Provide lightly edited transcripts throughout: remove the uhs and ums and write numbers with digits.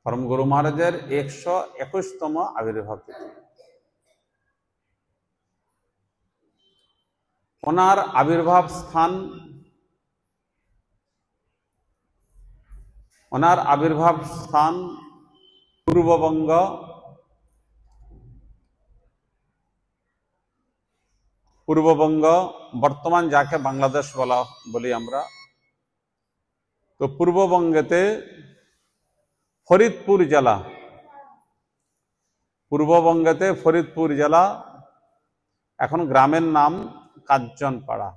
परम गुरु महाराजेर 121तम आविर्भाव तिथि। ओनार आविर्भाव स्थान पूर्वबंग बर्तमान जाके बांग्लादेश बोली आमरा, तो पूर्वबंगेते फरिदपुर जिला एखन ग्रामेर नाम काज्जनपाड़ा।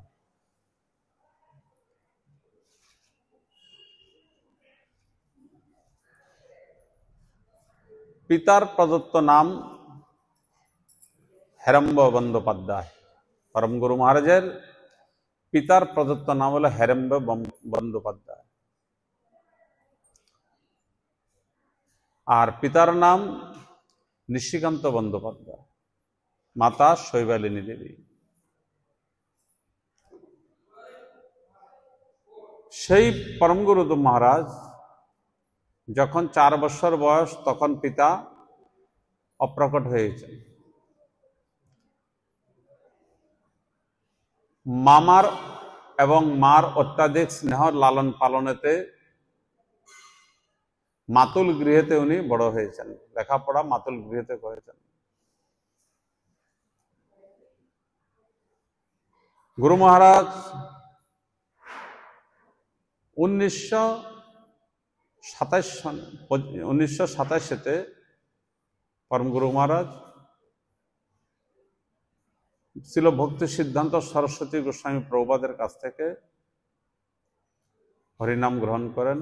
पितार प्रदत्त नाम हेरम्ब बंदोपाध्याय। परम गुरु महाराजेर पितार प्रदत्त नाम हलो हेरम्ब बंदोपाध्याय और पितार नाम निशिकान्त बंदोपाध्याय, माता शैवालिनी देवी। সেই परम गुरु महाराज যখন 4 বছর বয়স তখন পিতা অপ্রকট হয়েছেন। মামার এবং মার অত্যাধিক স্নেহ লালন পালনেতে মাতুল গৃহেতে উনি বড় হয়েছেন, লেখাপড়া মাতুল গৃহেতে করেছেন। গুরু মহারাজ 1927 परम गुरु महाराज ছিল ভক্তি সিদ্ধান্ত সরস্বতী গোস্বামী প্রভুপাদের কাছ থেকে হরিনাম গ্রহণ করেন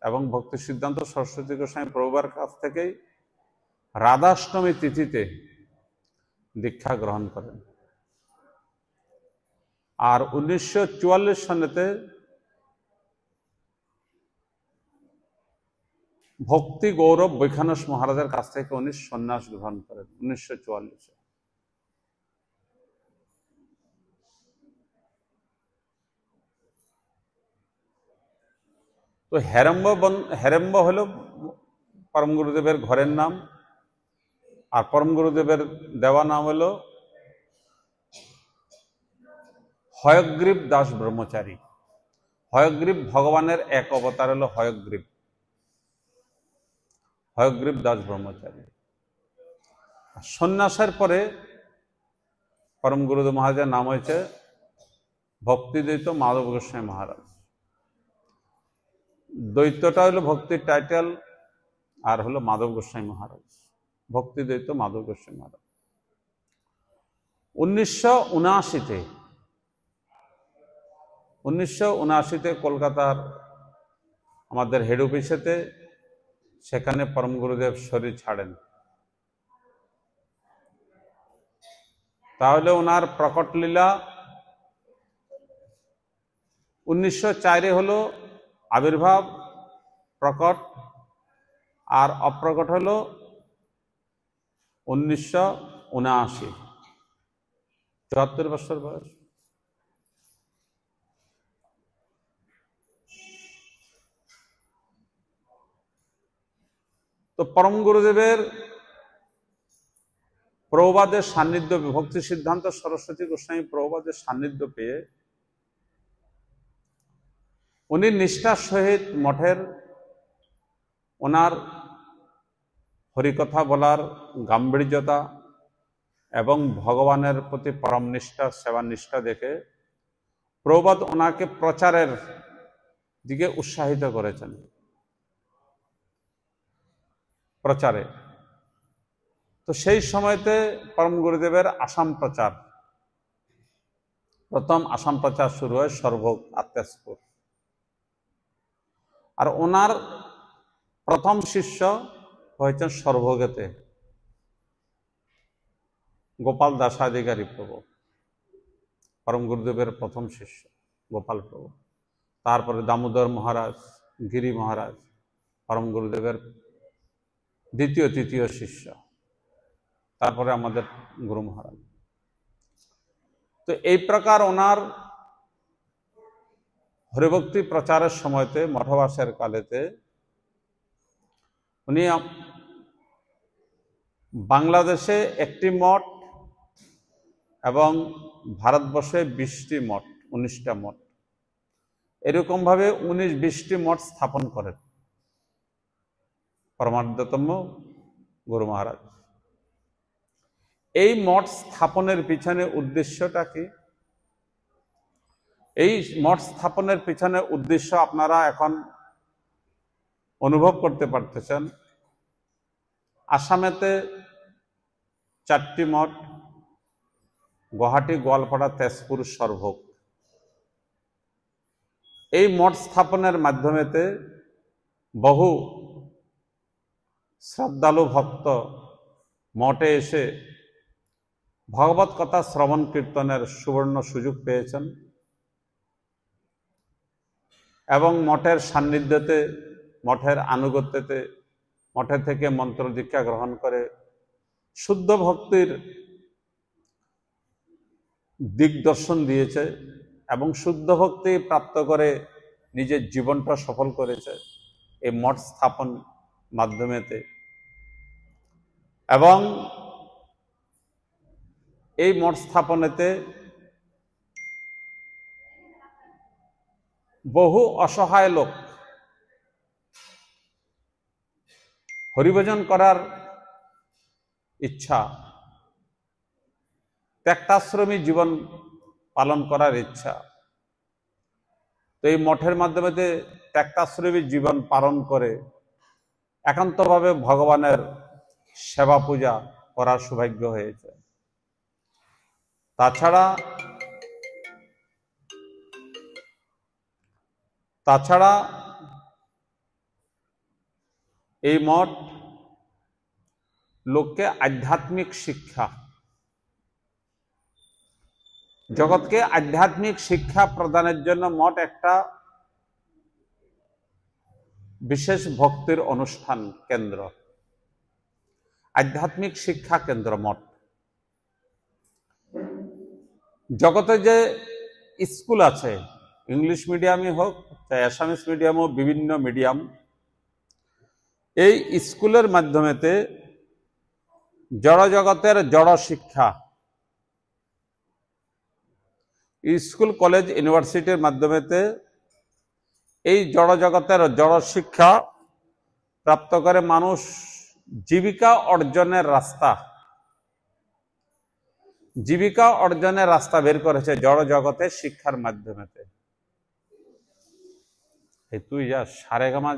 এবং ভক্তি সিদ্ধান্ত সরস্বতী গোস্বামী প্রভুপার কাছ থেকেই রাধাষ্টমী তিথিতে দীক্ষা গ্রহণ করেন। আর 1944 সনেতে भक्ति गौरव বৈখানস মহারাজের কাছ থেকে উনি সন্ন্যাস গ্রহণ করেন 1944। तो हेरम्ब हलो परम गुरुदेवेर घरेर नाम और परम गुरुदेवेर देवा नाम हलो हयग्रीव दास ब्रह्मचारी। हयग्रीव भगवानेर एक अवतार हलो हयग्रीव दास ब्रह्मचारी। सन्यासेर परे परम गुरुदेव महाराजेर नाम हयेछे भक्तिद्वैत माधव गोस्वामी महाराज। द्वैतटा हलो भक्तिर टाइटेल और हलो माधव गोस्वामी महाराज, भक्तिद्वैत माधव गोस्वामी महाराज। 1979 कलकातार आमादेर हेड अफिसेते सेखाने परम गुरुदेव शरीर छाड़ेन। ताहले ओनार प्रकट लीला 1904 हलो आविर्भाव, प्रकट और अप्रकट हलो 1979, 74 बछर बयस। तो परम गुरुदेवेर प्रभुपादेर सान्निध्य, भक्ति सिद्धांत सरस्वती गोस्वामी प्रभुपादेर सान्निध्य पेये उनी निष्ठार सहित मठेर ओनार हरिकथा बोलार गाम्भीर्यता एवं भगवानेर प्रति परम निष्ठा सेवा निष्ठा देखे प्रभुपाद ओनाके प्रचारेर दिके उत्साहित करेছেন। प्रचारे तो सेई समयते परम गुरुदेवेर आसाम प्रचार, प्रथम आसाम प्रचार शुरू है सर्वभोग आत्यासपुर। और ओनार प्रथम शिष्य हयेछेन सर्वभोगेते गोपाल दासाधिकारी प्रभु, परम गुरुदेवेर प्रथम शिष्य गोपाल प्रभु। तारपरे दामोदर महाराज, गिरी महाराज परम गुरुदेवेर द्वितीय तृतीय शिष्य, तारपरे आमादेर गुरु महाराज। तो এই प्रकार ओनार हरिभक्ति प्रचारेर समयते मठवासेर कालेते উনি বাংলাদেশে একটি মঠ এবং ভারতবর্ষে 20টি মঠ, 19টা মঠ, এরকম ভাবে 19-20টি মঠ স্থাপন করেন পরমার্থতম গুরু মহারাজ। এই মঠ স্থাপনের পিছনে উদ্দেশ্যটা কি? এই মঠ স্থাপনের পিছনে উদ্দেশ্য আপনারা এখন অনুভব করতে পারতেছেন। আসামেতে 4টি মঠ, গুয়াহাটি, গোয়ালপাড়া, তেজপুর, সরভোগ। এই মঠ স্থাপনের মাধ্যমেতে বহু শ্রদ্ধালু ভক্ত মঠে এসে ভগবত কথা শ্রবণ কীর্তনের সুবর্ণ সুযোগ পেয়েছেন এবং মঠের সান্নিধ্যতে, মঠের আনুগত্যতে, মঠের থেকে মন্ত্র দীক্ষা গ্রহণ করে শুদ্ধ ভক্তির দিগদর্শন দিয়েছে এবং শুদ্ধ ভক্তি প্রাপ্ত করে নিজের জীবনটা সফল করেছে এই মঠ স্থাপন মাধ্যমেতে। এবং এই মঠ স্থাপনেতে বহু অসহায় লোক হরিভজন করার ইচ্ছা, ত্যাক্তাশ্রমী জীবন পালন করার ইচ্ছা, তো এই মঠের মাধ্যমে ত্যাক্তাশ্রমী জীবন পালন করে একান্তভাবে ভগবানের সেবা পূজা করার সৌভাগ্য হয়েছে। তাছাড়া এই মঠ লোককে আধ্যাত্মিক শিক্ষা, জগৎকে আধ্যাত্মিক শিক্ষা প্রদানের জন্য মঠ একটা বিশেষ ভক্তির অনুষ্ঠান কেন্দ্র, আধ্যাত্মিক শিক্ষা কেন্দ্র মঠ। জগতে যে স্কুল আছে, ইংলিশ মিডিয়ামই হোক চাই অ্যাসামিস মিডিয়াম হোক, বিভিন্ন মিডিয়াম, এই স্কুলের মাধ্যমেতে জড় জগতের জড় শিক্ষা, স্কুল কলেজ ইউনিভার্সিটির মাধ্যমেতে এই জড় জগতের জড় শিক্ষা প্রাপ্ত করে মানুষ জীবিকা অর্জনের রাস্তা বের করেছে জড় জগতের শিক্ষার মাধ্যমেতে। তুই যা সারেগামা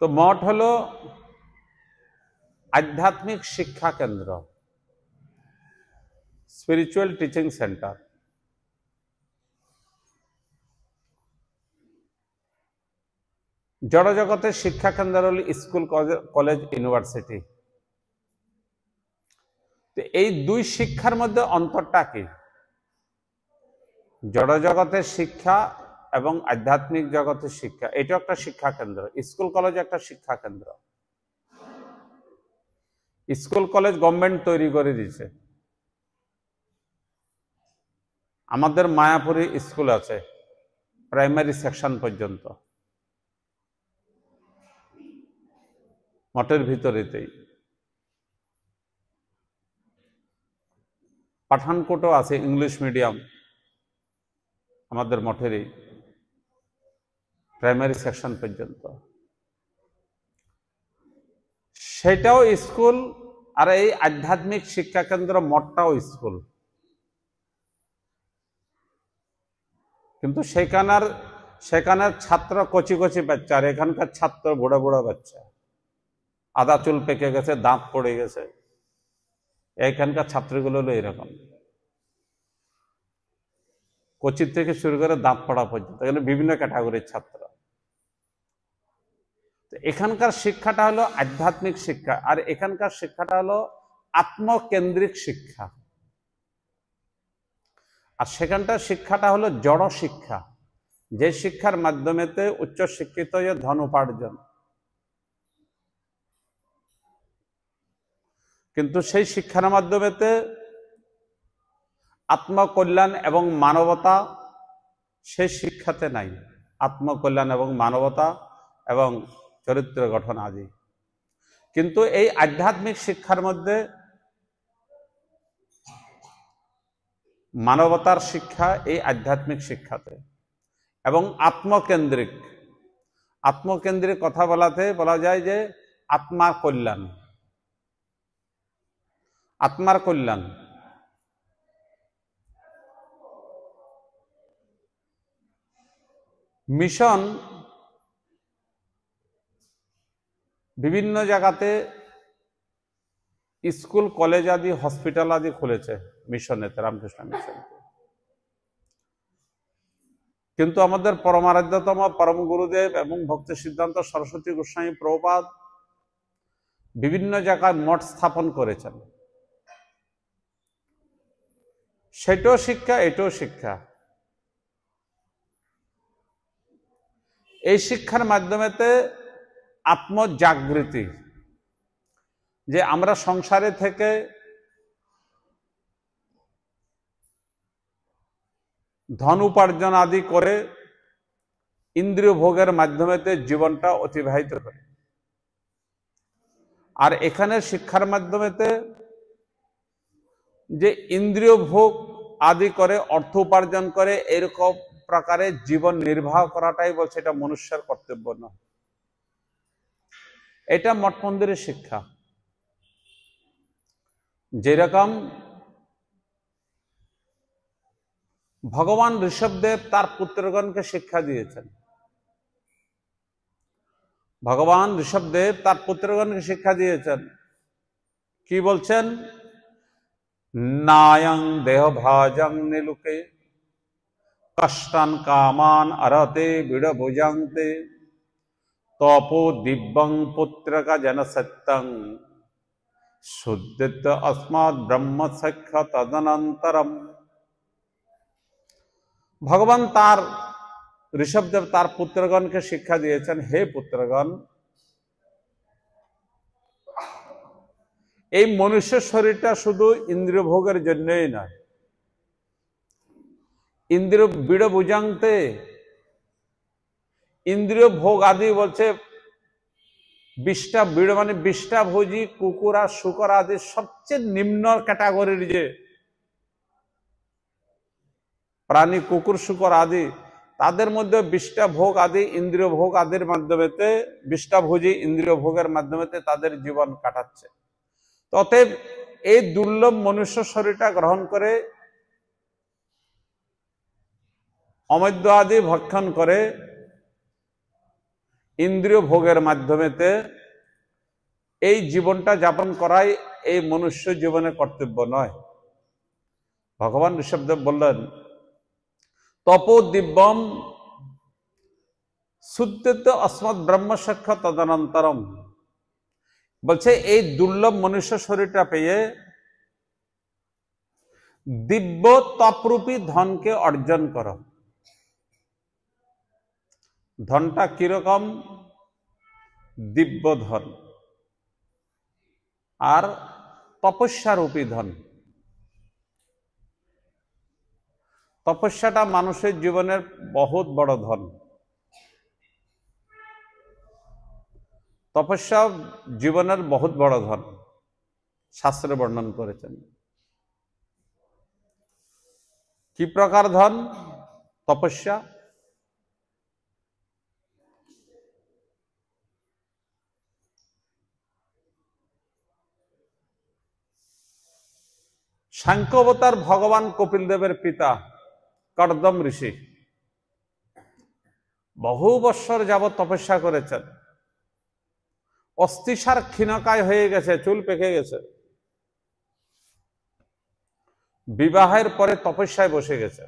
তো মঠ হলো আধ্যাত্মিক শিক্ষা কেন্দ্র, স্পিরিচুয়াল টিচিং সেন্টার। জড় জগতের শিক্ষা কেন্দ্র হল স্কুল, কলেজ, ইউনিভার্সিটি। এই দুই শিক্ষার মধ্যে অন্তরটা কি? জড় জগতের শিক্ষা এবং আধ্যাত্মিক জগতের শিক্ষা, এটা একটা শিক্ষা কেন্দ্র। স্কুল কলেজ একটা শিক্ষা কেন্দ্র। স্কুল কলেজ গভর্নমেন্ট তৈরি করে দিয়েছে। আমাদের মায়াপুরে স্কুল আছে প্রাইমারি সেকশন পর্যন্ত, মঠের ভিতরেতেই। পাঠানকোটও আছে ইংলিশ মিডিয়াম, আমাদের মঠেরই প্রাইমারি সেকশন পর্যন্ত, সেটাও স্কুল। আর এই আধ্যাত্মিক শিক্ষা কেন্দ্র মঠটাও স্কুল। কিন্তু সেখানের ছাত্র কচি কচি বাচ্চা, আর এখানকার ছাত্র বুড়া বুড়া বাচ্চা, আদা চুল পেকে গেছে, দাঁত পড়ে গেছে। এইখানকার ছাত্রগুলো হলো এরকম, কোচির থেকে শুরু করে দাঁত পড়া পর্যন্ত, এখানে বিভিন্ন ক্যাটাগরির ছাত্র। এখানকার শিক্ষাটা হলো আধ্যাত্মিক শিক্ষা, আর এখানকার শিক্ষাটা হলো আত্মকেন্দ্রিক শিক্ষা। আর সেখানটার শিক্ষাটা হলো জড় শিক্ষা, যে শিক্ষার মাধ্যমেতে উচ্চ শিক্ষিত হয়ে ধন উপার্জন, কিন্তু সেই শিক্ষার মাধ্যমেতে আত্মকল্যাণ এবং মানবতা সেই শিক্ষাতে নাই। আত্মকল্যাণ এবং মানবতা এবং চরিত্র গঠন আদি। কিন্তু এই আধ্যাত্মিক শিক্ষার মধ্যে মানবতার শিক্ষা এই আধ্যাত্মিক শিক্ষাতে, এবং আত্মকেন্দ্রিক কথা বলাতে বলা যায় যে আত্মার কল্যাণ। মিশন বিভিন্ন জায়গাতে স্কুল কলেজ আদি হসপিটাল আদি খুলেছে মিশনেতে, রামকৃষ্ণ মিশন। কিন্তু আমাদের পরমারাধ্যতম পরম গুরুদেব এবং ভক্তি সিদ্ধান্ত সরস্বতী গোস্বামী প্রভুপাদ বিভিন্ন জায়গায় মঠ স্থাপন করেছেন। সেটাও শিক্ষা, এটাও শিক্ষা। এই শিক্ষার মাধ্যমেতে আত্মজাগৃতি, যে আমরা সংসারে থেকে ধন উপার্জন আদি করে ইন্দ্রিয় ভোগের মাধ্যমেতে জীবনটা অতিবাহিত করি, আর এখানে শিক্ষার মাধ্যমেতে যে ইন্দ্রিয় ভোগ আদি করে অর্থ উপার্জন করে এরকম প্রকারে জীবন নির্বাহ করাটাই বলছে এটা মনুষ্যের কর্তব্য নয়। এটা মঠ মন্দিরের শিক্ষা। যেরকম ভগবান ঋষভদেব তার পুত্রগণকে শিক্ষা দিয়েছেন, কি বলছেন? নায়ং দেহভাজং নিলুকে কষ্টান কামান আরতে বিড়ভুজাংতে তপো দিব্যং পুত্রকা জন সত্যং শুদ্ধিত अस्मात् ব্রহ্ম সখ্য তদনন্তরম। ভগবান তার ঋষভদেব তার পুত্রগণকে শিক্ষা দিয়েছেন, হে পুত্রগণ, এই মনুষ্য শরীরটা শুধু ইন্দ্রিয় ভোগের জন্যই নয়। ইন্দ্রিয় বিড় বুঝাংতে, ইন্দ্রিয় ভোগ আদি বলছে বিষ্টা বিড় মানে বিষ্টা ভোজি কুকুর আর শুকর আদি সবচেয়ে নিম্ন ক্যাটাগরির যে প্রাণী, কুকুর শুকর আদি, তাদের মধ্যে বিষ্টা ভোগ আদি ইন্দ্রিয় ভোগ আদির মাধ্যমেতে, বিষ্টা ভোজি ইন্দ্রিয় ভোগের মাধ্যমেতে তাদের জীবন কাটাচ্ছে। অতএব এই দুর্লভ মনুষ্য শরীরটা গ্রহণ করে অমদ্য আদি ভক্ষণ করে ইন্দ্রিয় ভোগের মাধ্যমেতে এই জীবনটা যাপন করাই এই মনুষ্য জীবনের কর্তব্য নয়। ভগবান ঋষভদেব বললেন, তপো দিব্যম শুদ্ধিত अस्मत् ব্রহ্ম সখ্য তদনন্তরম। বলছে এই দুর্লভ মনুষ্য শরীরটা পেয়ে দিব্য তপরূপী ধনকে অর্জন করো। ধনটা কিরকম? দিব্য ধন আর তপস্যারূপী ধন। তপস্যাটা মানুষের জীবনের বহুত বড় ধন। তপস্যা জীবনের বহুত বড় ধন, শাস্ত্রে বর্ণন করেছেন। কি প্রকার ধন তপস্যা? সাংখ্য অবতার ভগবান কপিল দেবের পিতা কর্দম ঋষি বহু বৎসর যাবৎ তপস্যা করেছেন। অস্থিসার ক্ষীণকায় হয়ে গেছে, চুল পেকে গেছে। বিবাহের পরে তপস্যায় বসে গেছে।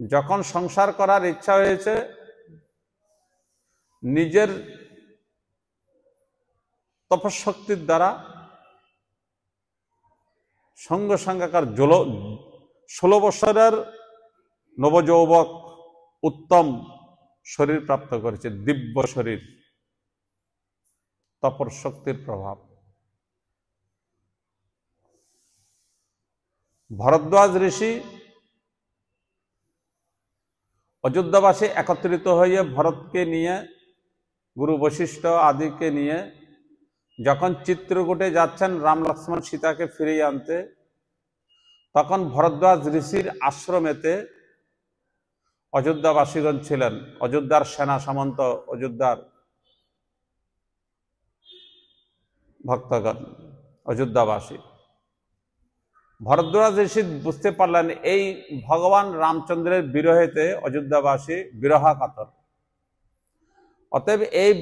যখন সংসার করার ইচ্ছা হয়েছে, নিজের তপশক্তির দ্বারা সঙ্গে সঙ্গেকার 16 বছরের নবযৌবক উত্তম শরীর প্রাপ্ত করেছে, দিব্য শরীর। তপর শক্তির প্রভাব। ভরদ্বাজ ঋষি অযোধ্যাবাসী একত্রিত হয়ে ভরতকে নিয়ে, গুরু বশিষ্ঠ আদিকে নিয়ে যখন চিত্রকূটে যাচ্ছেন রাম লক্ষ্মণ সীতাকে ফিরিয়ে আনতে, তখন ভরদ্বাজ ঋষির আশ্রমেতে অযোধ্যাবাসীগণ ছিলেন, অযোধ্যার সেনা সামন্ত, অযোধ্যার ভক্তগণ, অযোধ্যাবাসী। ভরদ্বাজ ঋষি বুঝতে পারলেন এই ভগবান রামচন্দ্রের বিরহেতে অযোধ্যাবাসী বিরহ কাতর। অতএব এই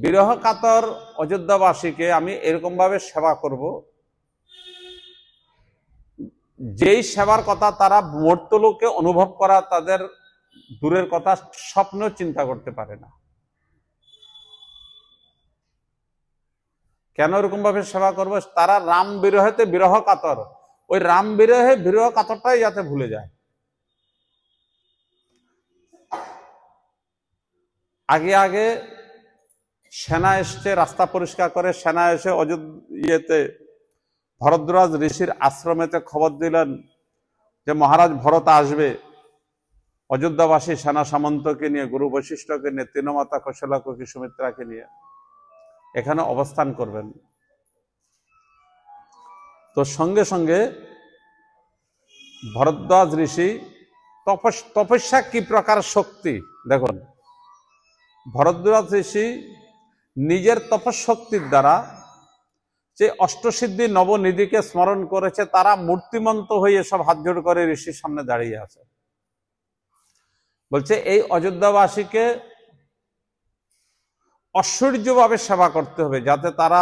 বিরহ কাতর অযোধ্যাবাসীকে আমি এরকম ভাবে সেবা করব, যেই সেবার কথা তারা মর্ত্যলোকে অনুভব করা তাদের দূরের কথা, স্বপ্ন চিন্তা করতে পারে না। কেন এরকম ভাবে সেবা করবো? তারা রাম বিরহেতে বিরহ কাতর, ওই রাম বিরহে বিরহ কাতরটাই যাতে ভুলে যায়। আগে আগে সেনা এসছে, রাস্তা পরিষ্কার করে সেনা এসে অযোধ্যাতে ভরদ্বাজ ঋষির আশ্রমেতে খবর দিলেন যে মহারাজ ভরত আসবে, অযোধ্যাবাসী সেনা সামন্তকে নিয়ে, গুরু বশিষ্ঠকে নিয়ে, তৃণমাতা কৌশলা কুকি সুমিত্রাকে নিয়ে এখানে অবস্থান করবেন। তো সঙ্গে সঙ্গে ভরদ্বাজ ঋষি তপস্যা কি প্রকার শক্তি দেখুন, ভরদ্বাজ ঋষি নিজের তপশক্তির দ্বারা যে অষ্টসিদ্ধি নবনিধিকে স্মরণ করেছে, তারা মূর্তিমন্ত হয়ে সব হাত জোড় করে ঋষির সামনে দাঁড়িয়ে আছে। বলছে এই অযোধ্যাবাসীকে ঐশ্বর্যভাবে সেবা করতে হবে, যাতে তারা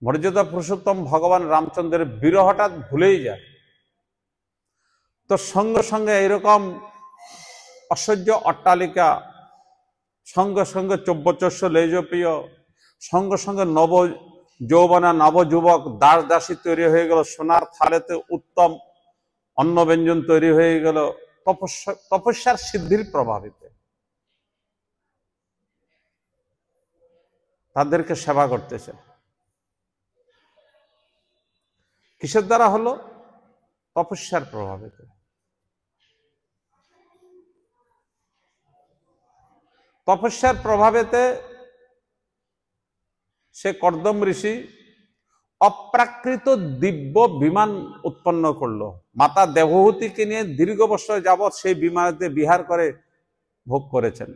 মর্যাদা পুরুষোত্তম ভগবান রামচন্দ্রের বিরহটা ভুলেই যায়। তো সঙ্গে সঙ্গে এরকম ঐশ্বর্য অট্টালিকা, সঙ্গে সঙ্গে চব্যচস্য লেজপ্রিয়, সঙ্গে সঙ্গে নব যৌবনা নবযুবক দাস দাসী তৈরি হয়ে গেল, সোনার থালেতে উত্তম অন্ন ব্যঞ্জন তৈরি হয়ে গেল তপস্যার সিদ্ধির প্রভাবিতে। তাদেরকে সেবা করতেছে কিসের দ্বারা? হলো তপস্যার প্রভাবিতে। তপস্যার প্রভাবেতে সে কর্দম ঋষি অপ্রাকৃত দিব্য বিমান উৎপন্ন করলো। মাতা দেবহূতিকে নিয়ে দীর্ঘ বছর যাবৎ সেই বিমানেতে বিহার করে ভোগ করেছেন।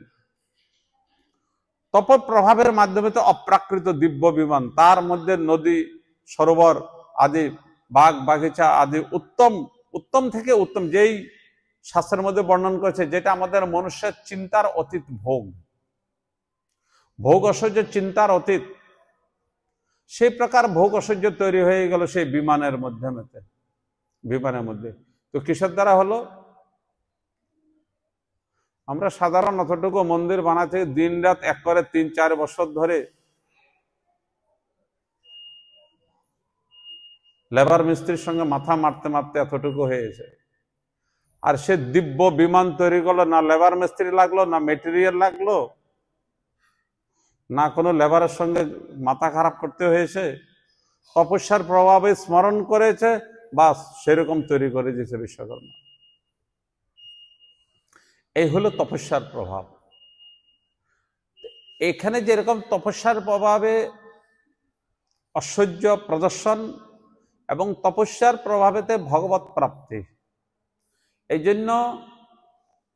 তপ প্রভাবের মাধ্যমে তো অপ্রাকৃত দিব্য বিমান, তার মধ্যে নদী সরোবর আদি, বাগ বাগিচা আদি উত্তম উত্তম থেকে উত্তম, যেই শাস্ত্রের মধ্যে বর্ণন করেছে, যেটা আমাদের মনুষ্যের চিন্তার অতীত ভোগ, ভোগ ঐশ্বর্য চিন্তার অতীত, সেই প্রকার ভোগ ঐশ্বর্য তৈরি হয়ে গেল সেই বিমানের মধ্যে। তো কিসের দ্বারা হলো? আমরা সাধারণ অতটুকু মন্দির বানাতে দিন রাত এক করে ৩-৪ বছর ধরে লেবার মিস্ত্রির সঙ্গে মাথা মারতে মারতে এতটুকু হয়েছে। আর সে দিব্য বিমান তৈরি করলো, না লেবার মিস্ত্রি লাগলো, না মেটেরিয়াল লাগলো, না কোনো লেবারের সঙ্গে মাথা খারাপ করতে হয়েছে, তপস্যার প্রভাবে স্মরণ করেছে, বাস সেরকম তৈরি করে দিয়েছে বিশ্বকর্মা। এই হলো তপস্যার প্রভাব। এখানে যেরকম তপস্যার প্রভাবে ঐশ্বর্য প্রদর্শন এবং তপস্যার প্রভাবেতে ভগবত প্রাপ্তি, এই জন্য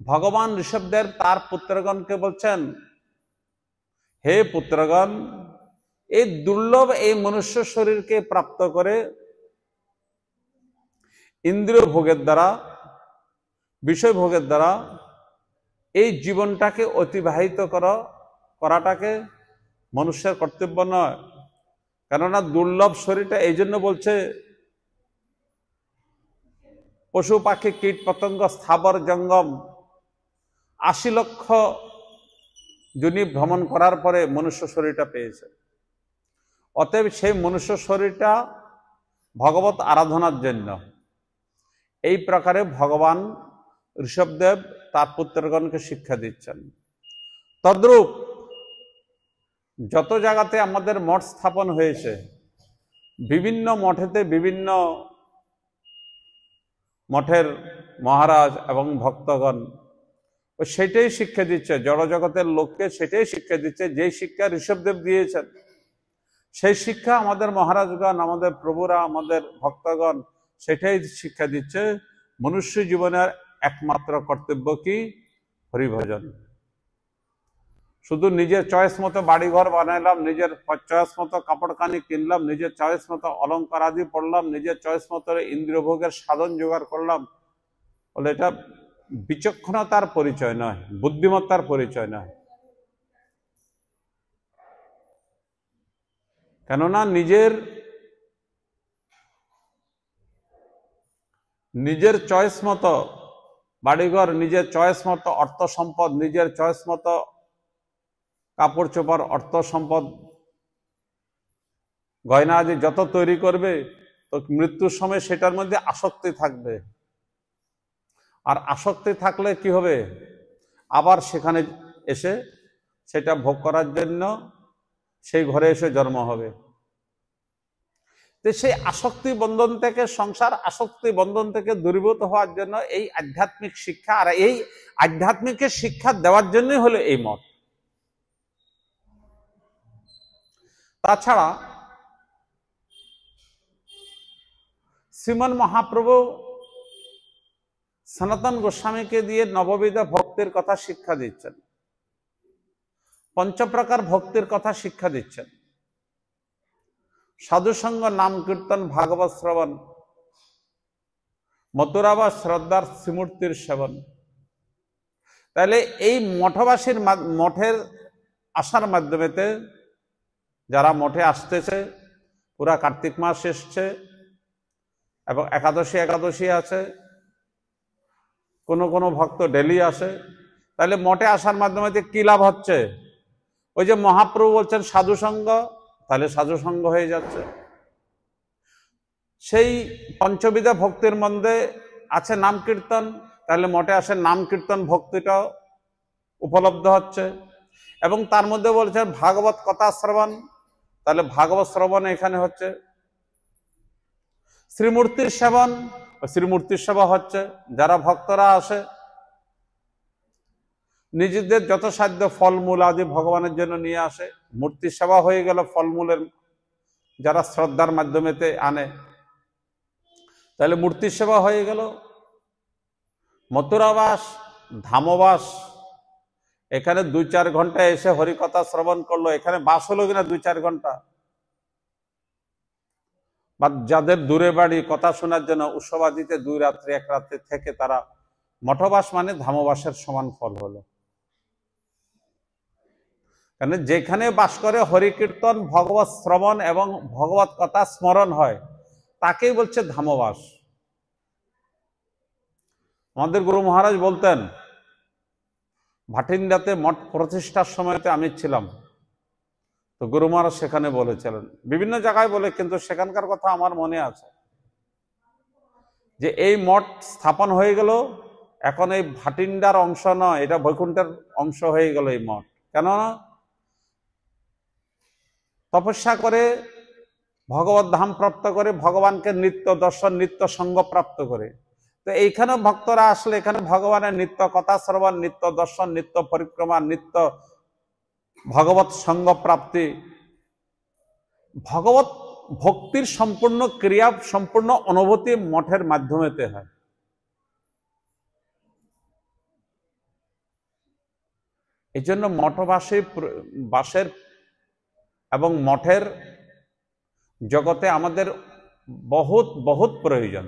ভগবান ঋষভদেব তার পুত্রগণকে বলছেন, হে পুত্রগণ, এই দুর্লভ এই মনুষ্য শরীরকে প্রাপ্ত করে ইন্দ্রিয় ভোগের দ্বারা, বিষয় ভোগের দ্বারা এই জীবনটাকে অতিবাহিত করাটাকে মনুষ্যের কর্তব্য নয়। কেননা দুর্লভ শরীরটা এই জন্য বলছে, পশু পাখি কীট পতঙ্গ স্থাবর জঙ্গম ৮০ লক্ষ যোনি ভ্রমণ করার পরে মনুষ্য শরীরটা পেয়েছে। অতএব সেই মনুষ্য শরীরটা ভগবত আরাধনার জন্য। এই প্রকারে ভগবান ঋষভদেব তার পুত্রগণকে শিক্ষা দিচ্ছেন। তদ্রূপ যত জায়গাতে আমাদের মঠ স্থাপন হয়েছে, বিভিন্ন মঠেতে বিভিন্ন মঠের মহারাজ এবং ভক্তগণ সেটাই শিক্ষা দিচ্ছে, জড়জগতের লোককে সেটাই শিক্ষা দিচ্ছে, যেই শিক্ষা ঋষভদেব দিয়েছেন সেই শিক্ষা আমাদের মহারাজগণ, আমাদের প্রভুরা, আমাদের ভক্তগণ সেটাই শিক্ষা দিচ্ছে। মনুষ্য জীবনের একমাত্র কর্তব্য কি? হরিভজন। শুধু নিজের চয়েস মতো বাড়িঘর বানাইলাম, নিজের চয়েস মতো কাপড় কানি কিনলাম, নিজের চয়েস মতো অলঙ্কার আদি পড়লাম, নিজের চয়েস মতো ইন্দ্রিয়ভোগের সাধন জোগাড় করলাম, বলে এটা বিচক্ষণতার পরিচয় নয়, বুদ্ধিমত্তার পরিচয় নয়। কেননা নিজের চয়েস মতো বাড়িঘর, নিজের চয়েস মতো অর্থ সম্পদ, নিজের চয়েস মতো কাপড় চোপড়, অর্থ সম্পদ, গয়না আদি যত তৈরি করবে, তো মৃত্যুর সময় সেটার মধ্যে আসক্তি থাকবে। আর আসক্তি থাকলে কি হবে? আবার সেখানে এসে সেটা ভোগ করার জন্য সেই ঘরে এসে জন্ম হবে। তো সেই আসক্তি বন্ধন থেকে, সংসার আসক্তি বন্ধন থেকে দূরীভূত হওয়ার জন্য এই আধ্যাত্মিক শিক্ষা, আর এই আধ্যাত্মিক শিক্ষা দেওয়ার জন্যই হলো এই মত। তাছাড়া শ্রীমন মহাপ্রভু সনাতন গোস্বামীকে দিয়ে নববিধ ভক্তির কথা শিক্ষা দিচ্ছেন, পঞ্চপ্রকার ভক্তির কথা শিক্ষা দিচ্ছেন। সাধুসঙ্গ, নাম কীর্তন, ভাগবত শ্রবণ, মথুরাবাস শ্রদ্ধার শ্রীমূর্তির সেবন। তাহলে এই মঠবাসীর মঠের আসার মাধ্যমেতে যারা মঠে আসতেছে, পুরা কার্তিক মাস এসছে এবং একাদশী আছে, কোনো ভক্ত ডেলি আসে, তাহলে মঠে আসার মাধ্যমে কি লাভ হচ্ছে? ওই যে মহাপ্রভু বলছেন সাধুসঙ্গ, তাহলে সাধুসঙ্গ হয়ে যাচ্ছে। সেই পঞ্চবিধ ভক্তির মধ্যে আছে নাম কীর্তন, তাহলে মঠে আসে নাম কীর্তন ভক্তিটাও উপলব্ধ হচ্ছে। এবং তার মধ্যে বলছে ভাগবত কথা শ্রবণ, তাহলে ভাগবত শ্রবণ এখানে হচ্ছে। শ্রীমূর্তির সেবন, শ্রীমূর্তির সেবা হচ্ছে। যারা ভক্তরা আসে নিজেদের যত সাধ্য ফলমূল আদি ভগবানের জন্য নিয়ে আসে, মূর্তি সেবা হয়ে গেল ফলমূলের, যারা শ্রদ্ধার মাধ্যমেতে আনে, তাহলে মূর্তির সেবা হয়ে গেল। মথুরাবাস, ধামবাস, এখানে 2-4 ঘন্টা এসে হরিকথা শ্রবণ করলো, এখানে বাস হলো কিনা 2-4 ঘন্টা। বা যাদের দূরে বাড়ি, কথা শোনার জন্য উৎসবাদিতে 2 রাত্রি 1 রাত্রি থেকে তারা মঠবাস, মানে ধামবাসের সমান ফল হলো। কারণ যেখানে বাস করে হরিকীর্তন, ভগবত শ্রবণ এবং ভগবত কথা স্মরণ হয়, তাকেই বলছে ধামবাস। আমাদের গুরু মহারাজ বলতেন, ভাটিন্ডাতে মঠ প্রতিষ্ঠার সময়তে আমি ছিলাম, তো গুরু মহারাজ সেখানে বলেছিলেন, বিভিন্ন জায়গায় বলে, কিন্তু সেখানকার কথা আমার মনে আছে, যে এই মঠ স্থাপন হয়ে গেল, এখন এই ভাটিন্ডার অংশ নয়, এটা বৈকুণ্ঠের অংশ হয়ে গেল এই মঠ। কেননা তপস্যা করে ভগবত ধাম প্রাপ্ত করে, ভগবানকে নিত্য দর্শন, নিত্য সঙ্গ প্রাপ্ত করে। তো এইখানে ভক্তরা আসলে এখানে ভগবানের নিত্য কথা শ্রবণ, নিত্য দর্শন, নিত্য পরিক্রমা, নিত্য ভগবত সঙ্গ প্রাপ্তি, ভগবত ভক্তির সম্পূর্ণ ক্রিয়া, সম্পূর্ণ অনুভূতি মঠের মাধ্যমেতে হয়। এই জন্য বাসের এবং মঠের জগতে আমাদের বহুত প্রয়োজন।